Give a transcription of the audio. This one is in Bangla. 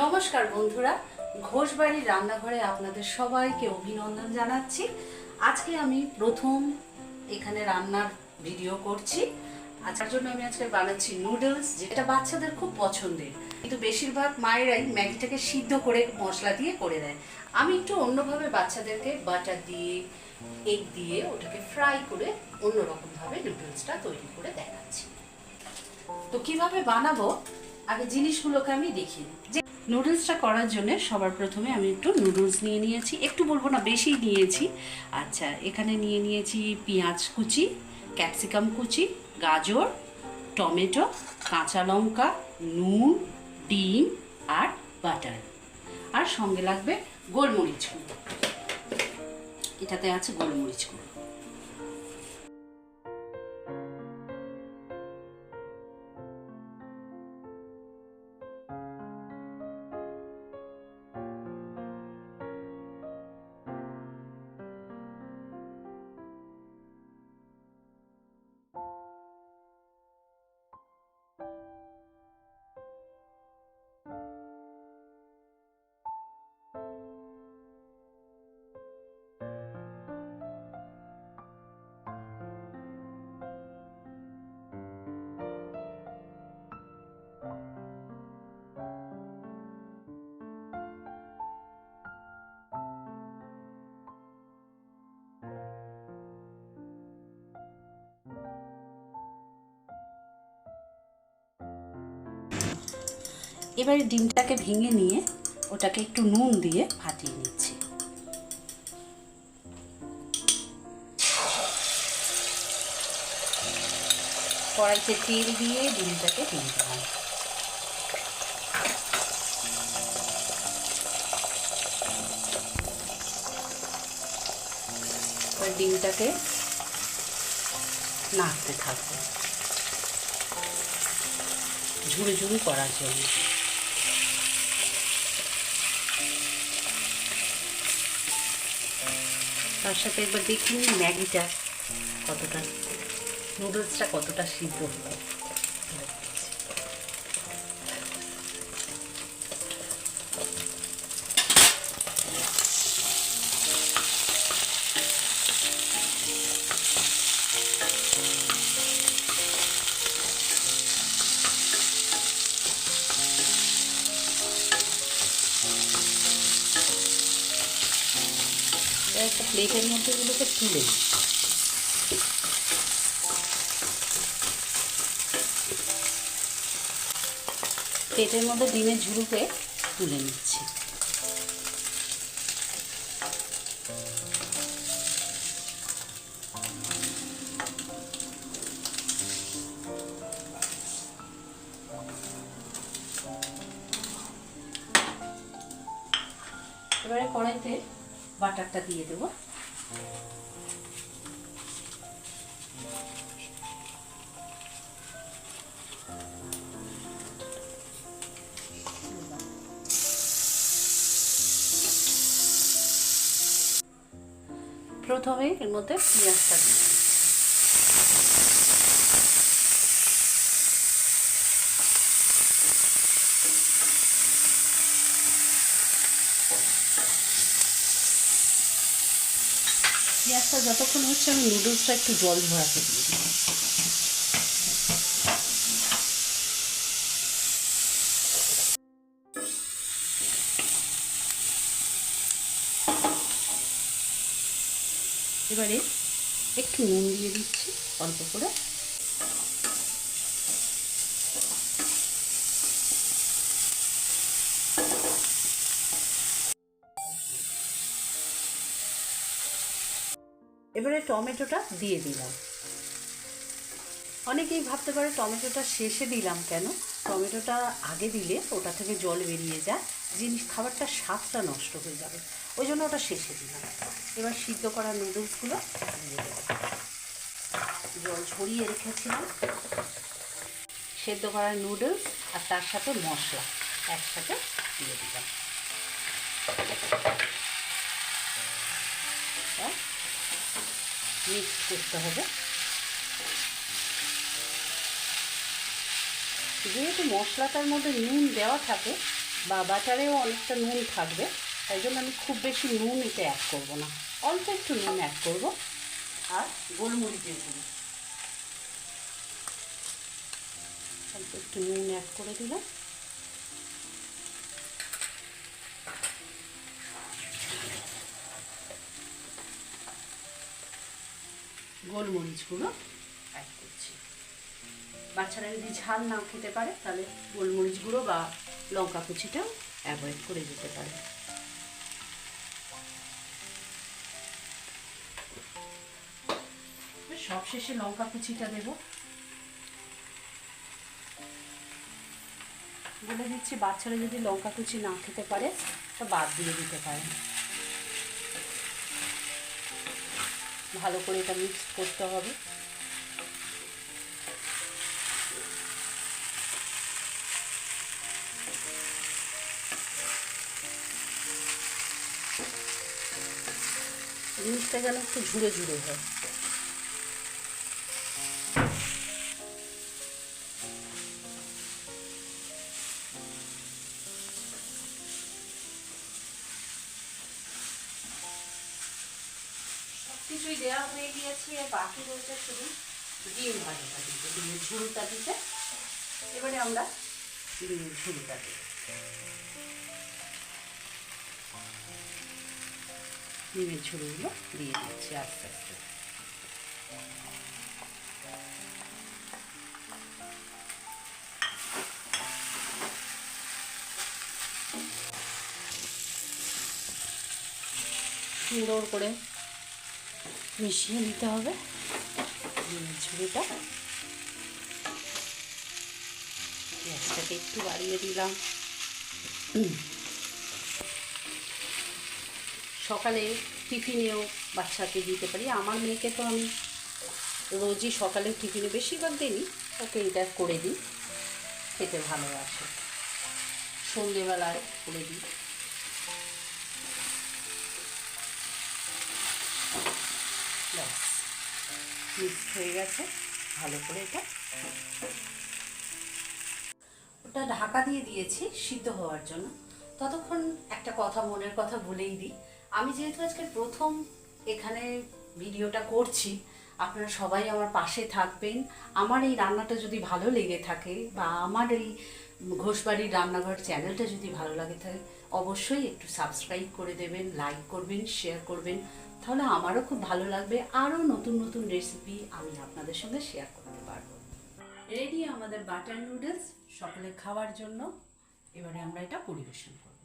নমস্কার বন্ধুরা, ঘোষবাড়ির রান্নাঘরে আপনাদের সবাইকে অভিনন্দন জানাচ্ছি। আজকে আমি প্রথম এখানে রান্নার ভিডিও করছি। আজকের জন্য আমি আজকে বানাচ্ছি নুডলস, যেটা বাচ্চাদের খুব পছন্দের, কিন্তু বেশিরভাগ মায়েরাই ম্যাগিটাকে সিদ্ধ করে মশলা দিয়ে করে দেয়। আমি একটু অন্যভাবে বাচ্চাদেরকে বাটার দিয়ে, এগ দিয়ে ওটাকে ফ্রাই করে অন্যরকমভাবে নুডলসটা তৈরি করে দেখাচ্ছি। তো কিভাবে বানাবো, আগে জিনিসগুলোকে আমি দেখিয়ে দিই। নুডলসটা করার জন্য সবার প্রথমে আমি একটু নুডলস নিয়ে নিয়েছি, একটু বলবো না, বেশি নিয়েছি। আচ্ছা, এখানে নিয়ে নিয়েছি পেঁয়াজ কুচি, ক্যাপসিকাম কুচি, গাজর, টমেটো, কাঁচা লঙ্কা, নুন, ডিম আর বাটার। আর সঙ্গে লাগবে গোলমরিচ গুঁড়ো, এটাতে আছে গোলমরিচ গুঁড়ো। এবারে ডিমটাকে ভেঙে নিয়ে ওটাকে একটু নুন দিয়ে ফাটিয়ে নিচ্ছি। কড়াইতে তেল দিয়ে ডিমটাকে ভেঙে দিলাম। এবার ডিমটাকে নাড়তে থাকবে ঝুড়ি ঝুড়ি করার জন্য। তার সাথে একবার দেখে নিই ম্যাগিটা কতটা, নুডলসটা কতটা সিদ্ধ হলো। একটা প্লেটের মধ্যে এগুলোকে তুলে প্লেটের মধ্যে ডিমের ঝুড়িতে তুলে নিচ্ছি। এবারে কড়াইতে বাটারটা দিয়ে দেবো। প্রথমে এর মধ্যে পেঁয়াজটা দিয়ে দিচ্ছি। পেঁয়াজটা যতক্ষণ হচ্ছে আমি নুডলসটা একটু জল ঝরাতে দিয়ে দিই। এবারে একটু নুন দিয়ে দিচ্ছি অল্প করে। এবারে টমেটোটা দিয়ে দিলাম। অনেকেই ভাবতে পারে টমেটোটা শেষে দিলাম কেন, টমেটোটা আগে দিলে ওটা থেকে জল বেরিয়ে যায়, খাবারটার স্বাদটা নষ্ট হয়ে যাবে, ওই জন্য ওটা শেষে দিলাম। এবার সিদ্ধ করা নুডলসগুলো দিয়ে দেবো। জল ঝরিয়ে রেখেছিলাম, সেদ্ধ করা নুডলস আর তার সাথে মশলা একসাথে দিয়ে দিলাম। মিক্স করতে হবে। যেহেতু মশলাটার মধ্যে নুন দেওয়া থাকে বা বাটারেও অনেকটা নুন থাকবে, তাই জন্য আমি খুব বেশি নুন এতে অ্যাড করব না, অল্প একটু নুন অ্যাড করব। আর গোলমরিচের গুঁড়ো অল্প একটু নুন অ্যাড করে দিলাম। গোলমরিচ গুঁড়ো অ্যাড করছি। বাচ্চারা যদি ঝাল না খেতে পারে তাহলে গোলমরিচ গুঁড়ো বা লঙ্কা কুচিটাও অ্যাভয়েড করে দিতে পারে। সবশেষে লঙ্কা কুচিটা দেব। বলে দিচ্ছি, বাচ্চারা যদি লঙ্কা কুচি না খেতে পারে তা বাদ দিয়ে দিতে পারে। ভালো করে এটা মিক্স করতে হবে। জিনিসটা যেন একটু ঝুড়ে ঝুড়ে হয়। কিছুই দেওয়া হয়ে গিয়েছে, বাকি রয়েছে শুধু ডিম ভাজাটা দিতে, ডিমের ঝুড়িটা দিতে। এবারে আমরা ডিমের ঝুড়িটা দিই। ডিমের ঝুড়িগুলো দিয়ে দিচ্ছি আস্তে আস্তে। সুন্দর করে মিশিয়ে নিতে হবে ডিমের ঝুড়িটা। গ্যাসটাকে একটু বাড়িয়ে দিলাম। সকালে টিফিনেও বাচ্চাকে দিতে পারি। আমার মেয়েকে তো আমি রোজই সকালে টিফিনে বেশিরভাগ দিই, ওকে এটা করে দিই, খেতে ভালোবাসে। সন্ধেবেলায় করে দিই। ব্যাস মিক্স হয়ে গেছে ভালো করে। ওটা ঢাকা দিয়ে দিয়েছি সিদ্ধ হওয়ার জন্য। ততক্ষণ একটা কথা, মনের কথা বলেই দিই। আমি যেহেতু আজকে প্রথম এখানে ভিডিওটা করছি, আপনারা সবাই আমার পাশে থাকবেন। আমার এই রান্নাটা যদি ভালো লেগে থাকে বা আমার এই ঘোষবাড়ির রান্নাঘর চ্যানেলটা যদি ভালো লাগে থাকে, অবশ্যই একটু সাবস্ক্রাইব করে দেবেন, লাইক করবেন, শেয়ার করবেন। তাহলে আমারও খুব ভালো লাগবে, আরও নতুন নতুন রেসিপি আমি আপনাদের সঙ্গে শেয়ার করতে পারবো। রেডি আমাদের বাটার নুডলস সকলে খাওয়ার জন্য। এবারে আমরা এটা পরিবেশন করব।